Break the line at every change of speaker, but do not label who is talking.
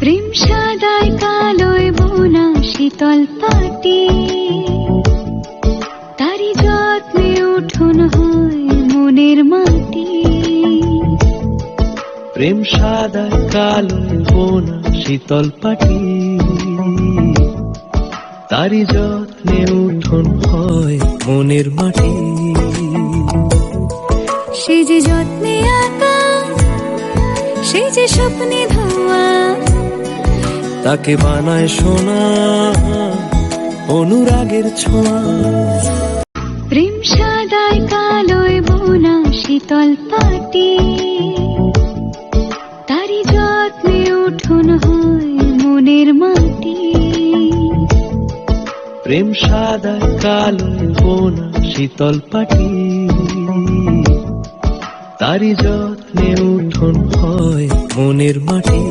প্রেম সাদায় কালোয় বোনা শীতল পাটি, তারি যত্নে উঠোন হয় মনের মাটি।
প্রেম সাদায় কালোয় বোনা শীতল পাটি, তারি যত্নে উঠোন হয় মনের মাটি।
সে যে যত্নে আঁকা, সে যে স্বপ্নে ধোয়া,
তাকে বানায় সোনা অনুরাগের ছোঁয়া।
প্রেম সাদায় কালোয় বোনা শীতল পাটি, তারি যত্নে উঠোন হয় মনের মাটি।
প্রেম সাদায় কালোয় বোনা শীতল পাটি, তারি যত্নে উঠোন হয় মনের মাটি।